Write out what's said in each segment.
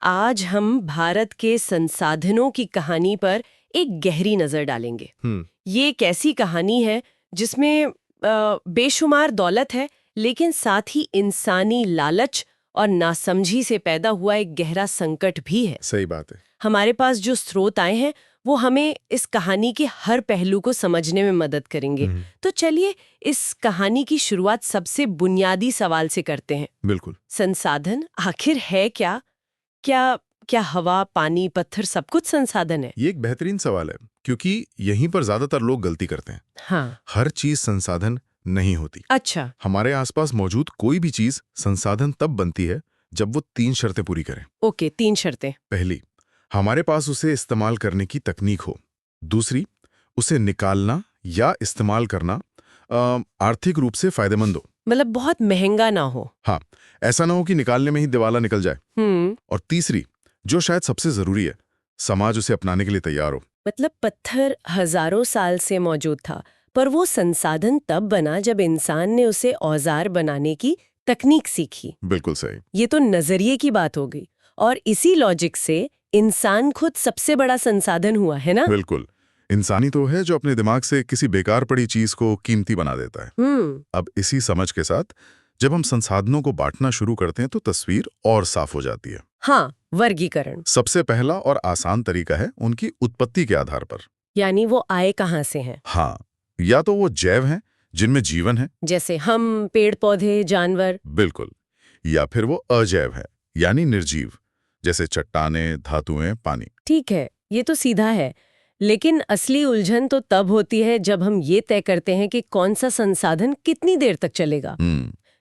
आज हम भारत के संसाधनों की कहानी पर एक गहरी नजर डालेंगे। ये एक ऐसी कहानी है जिसमें बेशुमार दौलत है, लेकिन साथ ही इंसानी लालच और नासमझी से पैदा हुआ एक गहरा संकट भी है। सही बात है। हमारे पास जो स्रोत आए हैं वो हमें इस कहानी के हर पहलू को समझने में मदद करेंगे। तो चलिए इस कहानी की शुरुआत सबसे बुनियादी सवाल से करते हैं। बिल्कुल। संसाधन आखिर है क्या? क्या हवा, पानी, पत्थर सब कुछ संसाधन है? ये एक बेहतरीन सवाल है, क्योंकि यहीं पर ज्यादातर लोग गलती करते हैं। हाँ। हर चीज संसाधन नहीं होती। अच्छा। हमारे आसपास मौजूद कोई भी चीज संसाधन तब बनती है जब वो 3 शर्तें पूरी करे। ओके, 3 शर्तें। पहली, हमारे पास उसे इस्तेमाल करने की तकनीक हो। दूसरी, उसे निकालना या इस्तेमाल करना आर्थिक रूप से फायदेमंद हो। मतलब बहुत महंगा ना हो। हाँ, ऐसा ना हो कि निकालने में ही दिवाला निकल जाए। और तीसरी, जो शायद सबसे जरूरी है, समाज उसे अपनाने के लिए तैयार हो। मतलब पत्थर हजारों साल से मौजूद था, पर वो संसाधन तब बना जब इंसान ने उसे औजार बनाने की तकनीक सीखी। बिल्कुल सही। ये तो नजरिए की बात हो गई, और इसी लॉजिक से इंसान खुद सबसे बड़ा संसाधन हुआ, है ना? बिल्कुल। इंसानी तो है जो अपने दिमाग से किसी बेकार पड़ी चीज को कीमती बना देता है। अब इसी समझ के साथ जब हम संसाधनों को बांटना शुरू करते हैं तो तस्वीर और साफ हो जाती है। हाँ, वर्गीकरण। सबसे पहला और आसान तरीका है उनकी उत्पत्ति के आधार पर। यानी वो आए कहाँ से हैं? हाँ, या तो वो जैव हैं जिनमें जीवन है, जैसे हम, पेड़ पौधे, जानवर। बिल्कुल, या फिर वो अजैव है यानी निर्जीव, जैसे चट्टानें, धातुएं, पानी। ठीक है, ये तो सीधा है। लेकिन असली उलझन तो तब होती है जब हम ये तय करते हैं कि कौन सा संसाधन कितनी देर तक चलेगा।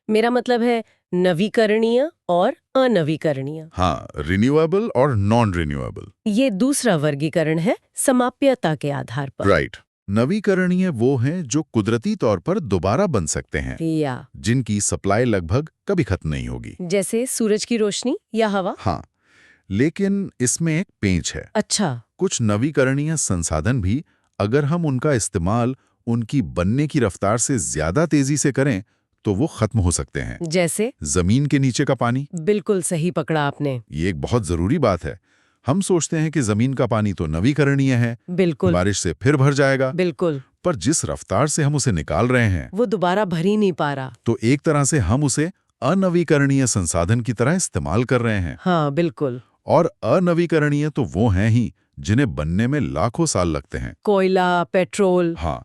मेरा मतलब है नवीकरणीय और अनवीकरणीय। हाँ, रिन्यूएबल और नॉन रिन्यूएबल। ये दूसरा वर्गीकरण है समाप्यता के आधार पर। राइट। नवीकरणीय वो हैं जो कुदरती तौर पर दोबारा बन सकते हैं, या जिनकी सप्लाई लगभग कभी खत्म नहीं होगी। जैसे सूरज की रोशनी या हवा। हाँ, लेकिन इसमें एक पेंच है। अच्छा। कुछ नवीकरणीय संसाधन भी अगर हम उनका इस्तेमाल उनकी बनने की रफ्तार से ज्यादा तेजी से करें तो वो खत्म हो सकते हैं। जैसे जमीन के नीचे का पानी। बिल्कुल सही पकड़ा आपने। ये एक बहुत जरूरी बात है। हम सोचते हैं कि जमीन का पानी तो नवीकरणीय है, बिल्कुल, बारिश से फिर भर जाएगा। बिल्कुल, पर जिस रफ्तार से हम उसे निकाल रहे हैं वो दोबारा भर ही नहीं पा रहा। तो एक तरह से हम उसे अनवीकरणीय संसाधन की तरह इस्तेमाल कर रहे हैं। हाँ, बिल्कुल। और अनवीकरणीय तो वो हैं ही जिन्हें बनने में लाखों साल लगते हैं। कोयला, पेट्रोल। हाँ,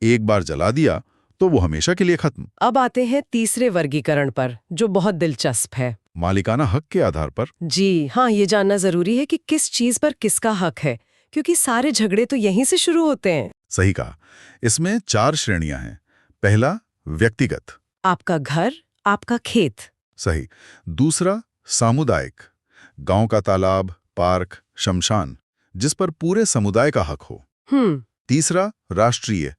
एक बार जला दिया तो वो हमेशा के लिए खत्म। अब आते हैं तीसरे वर्गीकरण पर, जो बहुत दिलचस्प है। मालिकाना हक के आधार पर। जी हाँ, ये जानना जरूरी है कि किस चीज पर किसका हक है, क्योंकि सारे झगड़े तो यहीं से शुरू होते हैं। सही कहा। इसमें 4 श्रेणियां हैं। पहला, व्यक्तिगत। आपका घर, आपका खेत। सही। दूसरा, सामुदायिक। गांव का तालाब, पार्क, शमशान, जिस पर पूरे समुदाय का हक हो। तीसरा, राष्ट्रीय।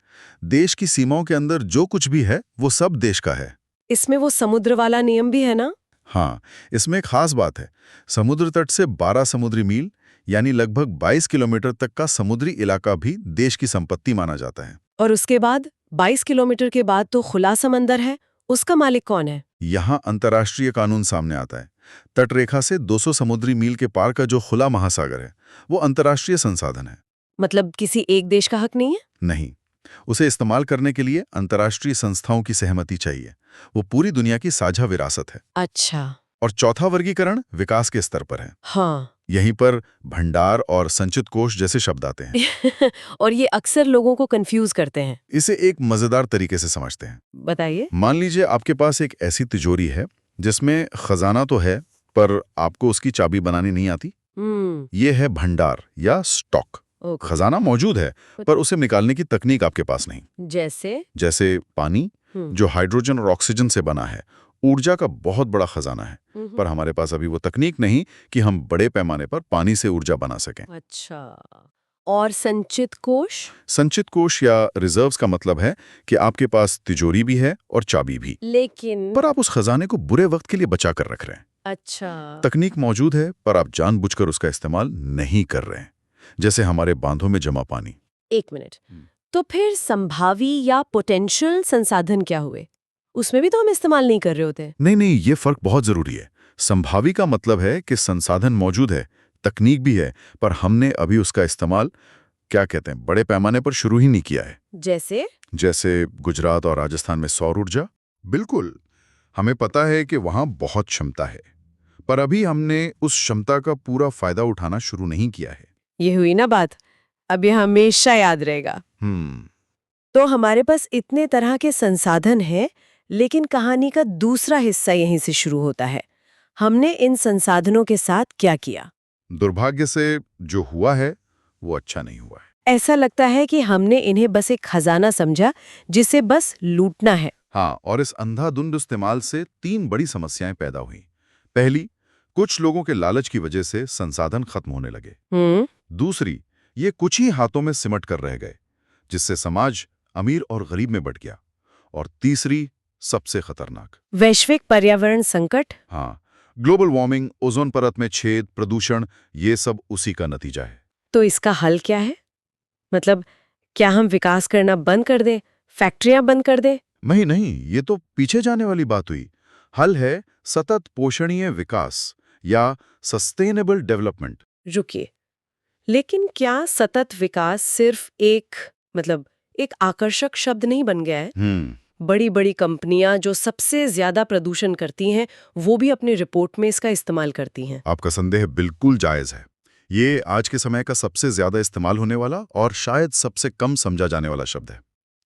देश की सीमाओं के अंदर जो कुछ भी है वो सब देश का है। इसमें वो समुद्र वाला नियम भी है ना? हाँ, इसमें एक खास बात है। समुद्र तट से 12 समुद्री मील यानी लगभग 22 किलोमीटर तक का समुद्री इलाका भी देश की संपत्ति माना जाता है। और उसके बाद 22 किलोमीटर के बाद तो खुला समंदर है, उसका मालिक कौन है? यहाँ अंतर्राष्ट्रीय कानून सामने आता है। तटरेखा से 200 समुद्री मील के पार का जो खुला महासागर है वो अंतर्राष्ट्रीय संसाधन है। मतलब किसी एक देश का हक नहीं है? नहीं, उसे इस्तेमाल करने के लिए अंतर्राष्ट्रीय संस्थाओं की सहमति चाहिए। वो पूरी दुनिया की साझा विरासत है। अच्छा। और चौथा वर्गीकरण विकास के स्तर पर है। हाँ। यहीं पर भंडार और संचित कोष जैसे शब्द आते हैं। और ये अक्सर लोगों को कंफ्यूज करते हैं। इसे एक मजेदार तरीके से समझते हैं। बताइए। मान लीजिए आपके पास एक ऐसी तिजोरी है जिसमें खजाना तो है पर आपको उसकी चाबी बनानी नहीं आती। ये है भंडार या स्टॉक। खजाना मौजूद है पर उसे निकालने की तकनीक आपके पास नहीं। जैसे पानी, जो हाइड्रोजन और ऑक्सीजन से बना है, ऊर्जा का बहुत बड़ा खजाना है, पर हमारे पास अभी वो तकनीक नहीं कि हम बड़े पैमाने पर पानी से ऊर्जा बना सकें। अच्छा। और संचित कोष? संचित कोष या रिजर्व्स का मतलब है कि आपके पास तिजोरी भी है और चाबी भी, लेकिन पर आप उस खजाने को बुरे वक्त के लिए बचा कर रख रहे हैं। अच्छा। तकनीक मौजूद है पर आप जानबूझकर उसका इस्तेमाल नहीं कर रहे हैं, जैसे हमारे बांधों में जमा पानी। एक मिनट, तो फिर संभावी या पोटेंशियल संसाधन क्या हुए? उसमें भी तो हम इस्तेमाल नहीं कर रहे होते। नहीं, ये फर्क बहुत जरूरी है। संभावी का मतलब है कि संसाधन मौजूद है, तकनीक भी है, पर हमने अभी उसका इस्तेमाल क्या कहते हैं बड़े पैमाने पर शुरू ही नहीं किया है। जैसे गुजरात और राजस्थान में सौर ऊर्जा। बिल्कुल, हमें पता है कि वहां बहुत क्षमता है, पर अभी हमने उस क्षमता का पूरा फायदा उठाना शुरू नहीं किया है। ये हुई ना बात, अब ये हमेशा याद रहेगा। तो हमारे पास इतने तरह के संसाधन हैं, लेकिन कहानी का दूसरा हिस्सा यहीं से शुरू होता है। हमने इन संसाधनों के साथ क्या किया? दुर्भाग्य से जो हुआ है वो अच्छा नहीं हुआ है। ऐसा लगता है कि हमने इन्हें बस एक खजाना समझा जिसे बस लूटना है। हाँ, और इस अंधाधुंध इस्तेमाल से 3 बड़ी समस्याएं पैदा हुई। पहली, कुछ लोगों के लालच की वजह से संसाधन खत्म होने लगे। दूसरी, ये कुछ ही हाथों में सिमट कर रह गए, जिससे समाज अमीर और गरीब में बंट गया। और तीसरी, सबसे खतरनाक, वैश्विक पर्यावरण संकट। हाँ, ग्लोबल वार्मिंग, ओजोन परत में छेद, प्रदूषण, ये सब उसी का नतीजा है। तो इसका हल क्या है? मतलब क्या हम विकास करना बंद कर दें, फैक्ट्रियां बंद कर दें? नहीं, ये तो पीछे जाने वाली बात हुई। हल है सतत पोषणीय विकास या सस्टेनेबल डेवलपमेंट। रुकिए, लेकिन क्या सतत विकास सिर्फ एक आकर्षक शब्द नहीं बन गया है? बड़ी बड़ी कंपनियां जो सबसे ज्यादा प्रदूषण करती हैं, वो भी अपनी रिपोर्ट में इसका इस्तेमाल करती हैं। आपका संदेह बिल्कुल जायज है। ये आज के समय का सबसे ज्यादा इस्तेमाल होने वाला और शायद सबसे कम समझा जाने वाला शब्द है।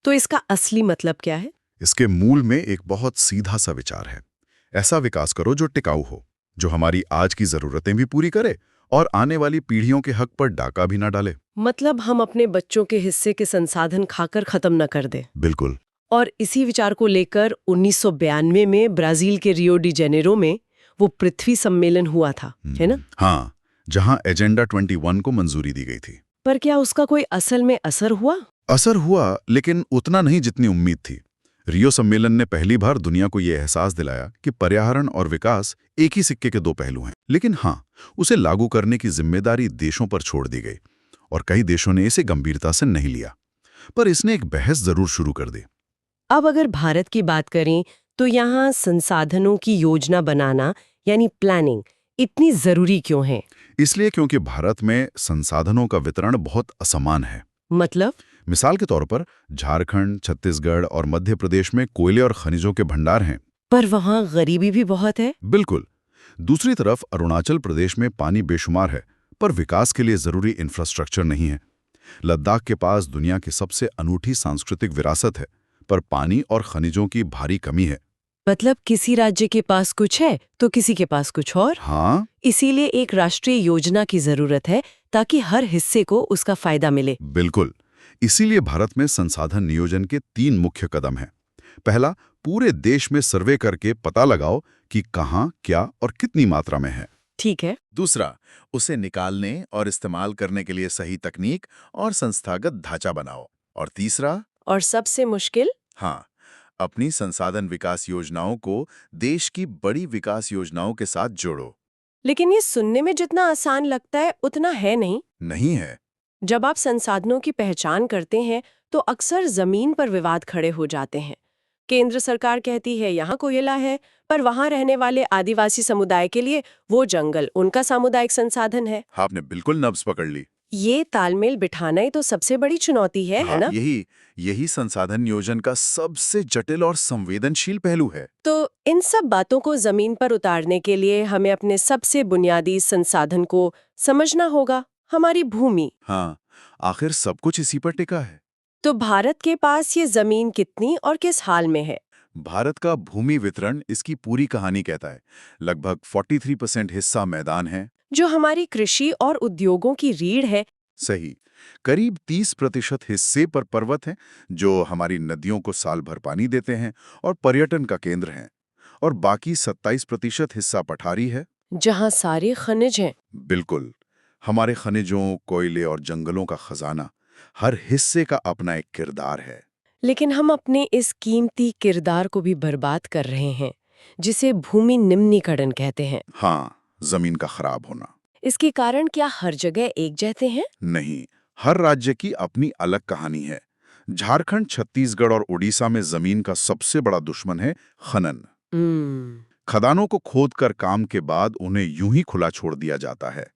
तो इसका असली मतलब क्या है? इसके मूल में एक बहुत सीधा सा विचार है। ऐसा विकास करो जो टिकाऊ हो, जो हमारी आज की जरूरतें भी पूरी करे और आने वाली पीढ़ियों के हक पर डाका भी ना डाले। मतलब हम अपने बच्चों के हिस्से के संसाधन खाकर खत्म न कर दें। बिल्कुल। और इसी विचार को लेकर 1992 में ब्राजील के रियो डी जेनेरो में वो पृथ्वी सम्मेलन हुआ था, है ना? हाँ, जहां एजेंडा 21 को मंजूरी दी गई थी। पर क्या उसका कोई असल में असर हुआ? असर हुआ, लेकिन उतना नहीं जितनी उम्मीद थी। रियो सम्मेलन ने पहली बार दुनिया को यह एहसास दिलाया कि पर्यावरण और विकास एक ही सिक्के के दो पहलू हैं। लेकिन हाँ, उसे लागू करने की जिम्मेदारी देशों पर छोड़ दी गई और कई देशों ने इसे गंभीरता से नहीं लिया। पर इसने एक बहस जरूर शुरू कर दी। अब अगर भारत की बात करें तो यहाँ संसाधनों की योजना बनाना यानी प्लानिंग इतनी जरूरी क्यों है? इसलिए क्योंकि भारत में संसाधनों का वितरण बहुत असमान है। मतलब? मिसाल के तौर पर झारखंड, छत्तीसगढ़ और मध्य प्रदेश में कोयले और खनिजों के भंडार हैं, पर वहाँ गरीबी भी बहुत है। बिल्कुल। दूसरी तरफ अरुणाचल प्रदेश में पानी बेशुमार है, पर विकास के लिए जरूरी इंफ्रास्ट्रक्चर नहीं है। लद्दाख के पास दुनिया की सबसे अनूठी सांस्कृतिक विरासत है, पर पानी और खनिजों की भारी कमी है। मतलब किसी राज्य के पास कुछ है तो किसी के पास कुछ और। हाँ, इसीलिए एक राष्ट्रीय योजना की जरूरत है ताकि हर हिस्से को उसका फायदा मिले। बिल्कुल। इसीलिए भारत में संसाधन नियोजन के 3 मुख्य कदम हैं। पहला, पूरे देश में सर्वे करके पता लगाओ कि कहां, क्या और कितनी मात्रा में है। ठीक है। दूसरा, उसे निकालने और इस्तेमाल करने के लिए सही तकनीक और संस्थागत ढांचा बनाओ। और तीसरा, और सबसे मुश्किल, हाँ, अपनी संसाधन विकास योजनाओं को देश की बड़ी विकास योजनाओं के साथ जोड़ो। लेकिन ये सुनने में जितना आसान लगता है उतना है नहीं है। जब आप संसाधनों की पहचान करते हैं तो अक्सर जमीन पर विवाद खड़े हो जाते हैं। केंद्र सरकार कहती है यहाँ कोयला है, पर वहाँ रहने वाले आदिवासी समुदाय के लिए वो जंगल उनका सामुदायिक संसाधन है। आपने बिल्कुल नब्ज पकड़ ली। ये तालमेल बिठाना ही तो सबसे बड़ी चुनौती है ना? यही संसाधन नियोजन का सबसे जटिल और संवेदनशील पहलू है। तो इन सब बातों को जमीन पर उतारने के लिए हमें अपने सबसे बुनियादी संसाधन को समझना होगा, हमारी भूमि। हाँ, आखिर सब कुछ इसी पर टिका है। तो भारत के पास ये जमीन कितनी और किस हाल में है? भारत का भूमि वितरण इसकी पूरी कहानी कहता है। लगभग 43% हिस्सा मैदान है, जो हमारी कृषि और उद्योगों की रीढ़ है। सही। करीब 30% हिस्से पर पर्वत हैं, जो हमारी नदियों को साल भर पानी देते हैं और पर्यटन का केंद्र हैं। और बाकी 27% हिस्सा पठारी है, जहाँ सारे खनिज हैं। बिल्कुल। हमारे खनिजों, कोयले और जंगलों का खजाना। हर हिस्से का अपना एक किरदार है। लेकिन हम अपने इस कीमती किरदार को भी बर्बाद कर रहे हैं, जिसे भूमि निम्नीकरण कहते हैं। हाँ, जमीन का खराब होना। इसके कारण क्या हर जगह एक जैसे हैं? नहीं, हर राज्य की अपनी अलग कहानी है। झारखंड, छत्तीसगढ़ और उड़ीसा में जमीन का सबसे बड़ा दुश्मन है खनन। खदानों को खोदकर काम के बाद उन्हें यूं ही खुला छोड़ दिया जाता है।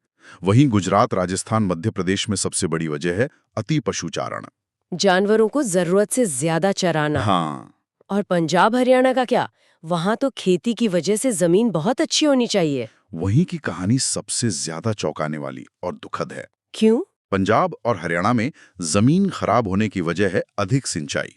वहीं गुजरात, राजस्थान, मध्य प्रदेश में सबसे बड़ी वजह है अति पशुचारण। जानवरों को जरूरत से ज्यादा चराना। हाँ, और पंजाब हरियाणा का क्या? वहां तो खेती की वजह से जमीन बहुत अच्छी होनी चाहिए। वहीं की कहानी सबसे ज्यादा चौंकाने वाली और दुखद है। क्यों? पंजाब और हरियाणा में जमीन खराब होने की वजह है अधिक सिंचाई।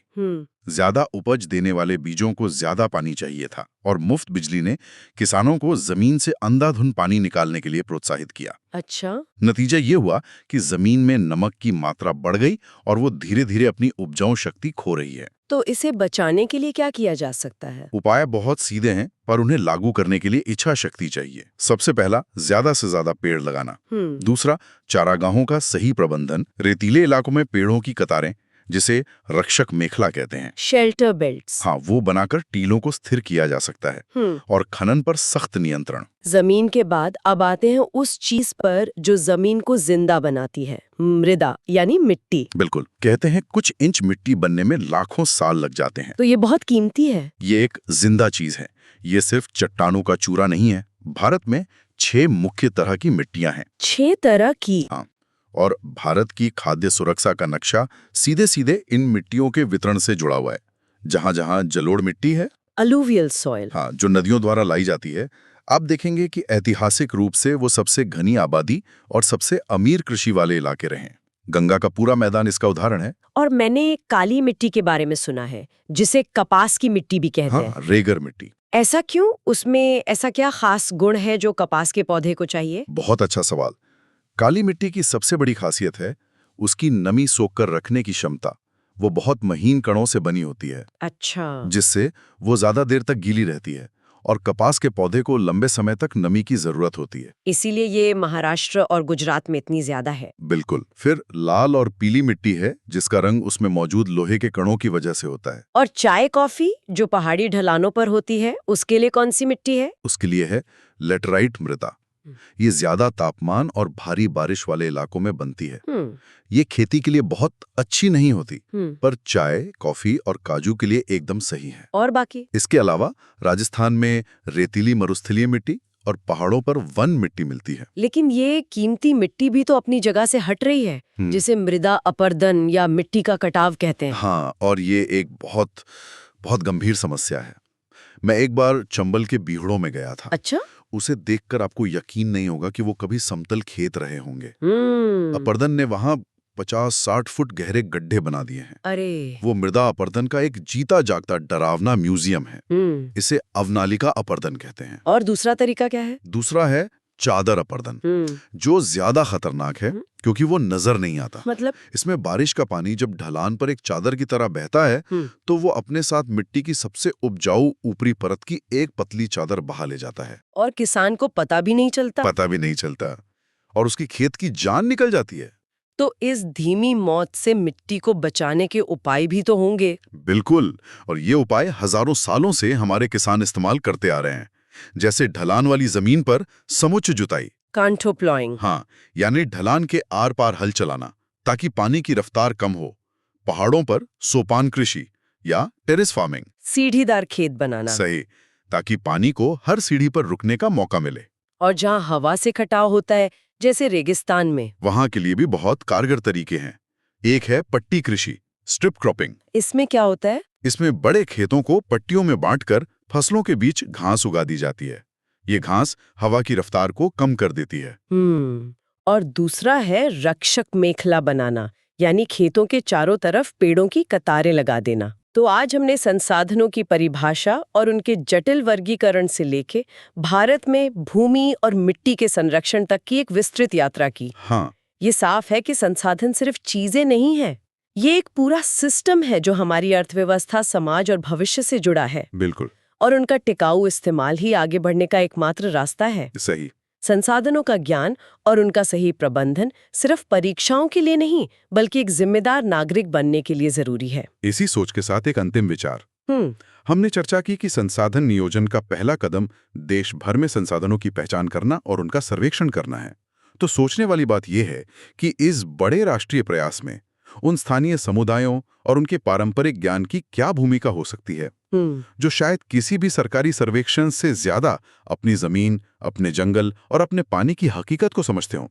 ज्यादा उपज देने वाले बीजों को ज्यादा पानी चाहिए था और मुफ्त बिजली ने किसानों को जमीन से अंधाधुंध पानी निकालने के लिए प्रोत्साहित किया। अच्छा। नतीजा ये हुआ कि जमीन में नमक की मात्रा बढ़ गई और वो धीरे धीरे अपनी उपजाऊ शक्ति खो रही है। तो इसे बचाने के लिए क्या किया जा सकता है? उपाय बहुत सीधे हैं, पर उन्हें लागू करने के लिए इच्छा शक्ति चाहिए। सबसे पहला, ज्यादा से ज्यादा पेड़ लगाना। दूसरा, चारागाहों का सही प्रबंधन। रेतीले इलाकों में पेड़ों की कतारें, जिसे रक्षक मेखला कहते हैं, शेल्टर बेल्ट्स, हाँ, वो बनाकर टीलों को स्थिर किया जा सकता है। और खनन पर सख्त नियंत्रण। जमीन के बाद अब आते हैं उस चीज पर जो जमीन को जिंदा बनाती है, मृदा यानी मिट्टी। बिल्कुल, कहते हैं कुछ इंच मिट्टी बनने में लाखों साल लग जाते हैं। तो ये बहुत कीमती है। ये एक जिंदा चीज है। ये सिर्फ चट्टानों का चूरा नहीं है। भारत में 6 मुख्य तरह की मिट्टियां हैं। 6 तरह की? हाँ, और भारत की खाद्य सुरक्षा का नक्शा सीधे सीधे इन मिट्टियों के वितरण से जुड़ा हुआ है। जहां जहां जलोढ़ मिट्टी है, अलूवियल सॉइल, हाँ, जो नदियों द्वारा लाई जाती है, आप देखेंगे कि ऐतिहासिक रूप से वो सबसे घनी आबादी और सबसे अमीर कृषि वाले इलाके रहे। गंगा का पूरा मैदान इसका उदाहरण है। और मैंने काली मिट्टी के बारे में सुना है, जिसे कपास की मिट्टी भी कहते हैं। रेगर मिट्टी। ऐसा क्यों? उसमें ऐसा क्या खास गुण है जो कपास के पौधे को चाहिए? बहुत अच्छा सवाल। काली मिट्टी की सबसे बड़ी खासियत है उसकी नमी सोखकर रखने की क्षमता। वो बहुत महीन कणों से बनी होती है। अच्छा। जिससे वो ज्यादा देर तक गीली रहती है और कपास के पौधे को लंबे समय तक नमी की जरूरत होती है। इसीलिए ये महाराष्ट्र और गुजरात में इतनी ज्यादा है। बिल्कुल। फिर लाल और पीली मिट्टी है, जिसका रंग उसमें मौजूद लोहे के कणों की वजह से होता है। और चाय कॉफी जो पहाड़ी ढलानों पर होती है, उसके लिए कौन सी मिट्टी है? उसके लिए है लेटराइट मृदा। ये ज्यादा तापमान और भारी बारिश वाले इलाकों में बनती है। ये खेती के लिए बहुत अच्छी नहीं होती, पर चाय, कॉफी और काजू के लिए एकदम सही है। और बाकी? इसके अलावा राजस्थान में रेतीली मरुस्थलीय मिट्टी और पहाड़ों पर वन मिट्टी मिलती है। लेकिन ये कीमती मिट्टी भी तो अपनी जगह से हट रही है, जिसे मृदा अपरदन या मिट्टी का कटाव कहते हैं। हाँ, और ये एक बहुत बहुत गंभीर समस्या है। मैं एक बार चंबल के बीहड़ों में गया था। अच्छा? उसे देखकर आपको यकीन नहीं होगा कि वो कभी समतल खेत रहे होंगे। अपरदन ने वहां 50-60 फुट गहरे गड्ढे बना दिए हैं। अरे! वो मृदा अपरदन का एक जीता जागता डरावना म्यूजियम है। इसे अवनालिका अपरदन कहते हैं। और दूसरा तरीका क्या है? दूसरा है चादर अपरदन, जो ज्यादा खतरनाक है क्योंकि वो नजर नहीं आता। मतलब? इसमें बारिश का पानी जब ढलान पर एक चादर की तरह बहता है, तो वो अपने साथ मिट्टी की सबसे उपजाऊ ऊपरी परत की एक पतली चादर बहा ले जाता है। और किसान को पता भी नहीं चलता। पता भी नहीं चलता और उसकी खेत की जान निकल जाती है। तो इस धीमी मौत से मिट्टी को बचाने के उपाय भी तो होंगे। बिल्कुल, और ये उपाय हजारों सालों से हमारे किसान इस्तेमाल करते आ रहे हैं। जैसे ढलान वाली जमीन पर समुच्च जुताई, कांटो प्लॉइंग। हाँ, यानी ढलान के आर पार हल चलाना ताकि पानी की रफ्तार कम हो। पहाड़ों पर सोपान कृषि या टेरेस फार्मिंग, सीढ़ीदार खेत बनाना। सही, ताकि पानी को हर सीढ़ी पर रुकने का मौका मिले। और जहाँ हवा से कटाव होता है, जैसे रेगिस्तान में, वहां के लिए भी बहुत कारगर तरीके हैं। एक है पट्टी कृषि, स्ट्रिप क्रॉपिंग। इसमें क्या होता है? इसमें बड़े खेतों को पट्टियों में बांटकर फसलों के बीच घास उगा दी जाती है। ये घास हवा की रफ्तार को कम कर देती है। और दूसरा है रक्षक मेखला बनाना, यानी खेतों के चारों तरफ पेड़ों की कतारें लगा देना। तो आज हमने संसाधनों की परिभाषा और उनके जटिल वर्गीकरण से लेके भारत में भूमि और मिट्टी के संरक्षण तक की एक विस्तृत यात्रा की। हाँ, ये साफ है कि संसाधन सिर्फ चीजें नहीं है, ये एक पूरा सिस्टम है जो हमारी अर्थव्यवस्था, समाज और भविष्य से जुड़ा है। बिल्कुल। और उनका टिकाऊ इस्तेमाल ही आगे बढ़ने का एकमात्र रास्ता है। सही। संसाधनों का ज्ञान और उनका सही प्रबंधन सिर्फ परीक्षाओं के लिए नहीं, बल्कि एक जिम्मेदार नागरिक बनने के लिए जरूरी है। इसी सोच के साथ एक अंतिम विचार। हमने चर्चा की कि संसाधन नियोजन का पहला कदम देश भर में संसाधनों की पहचान करना और उनका सर्वेक्षण करना है। तो सोचने वाली बात यह है कि इस बड़े राष्ट्रीय प्रयास में उन स्थानीय समुदायों और उनके पारंपरिक ज्ञान की क्या भूमिका हो सकती है। जो शायद किसी भी सरकारी सर्वेक्षण से ज्यादा अपनी जमीन, अपने जंगल और अपने पानी की हकीकत को समझते हों।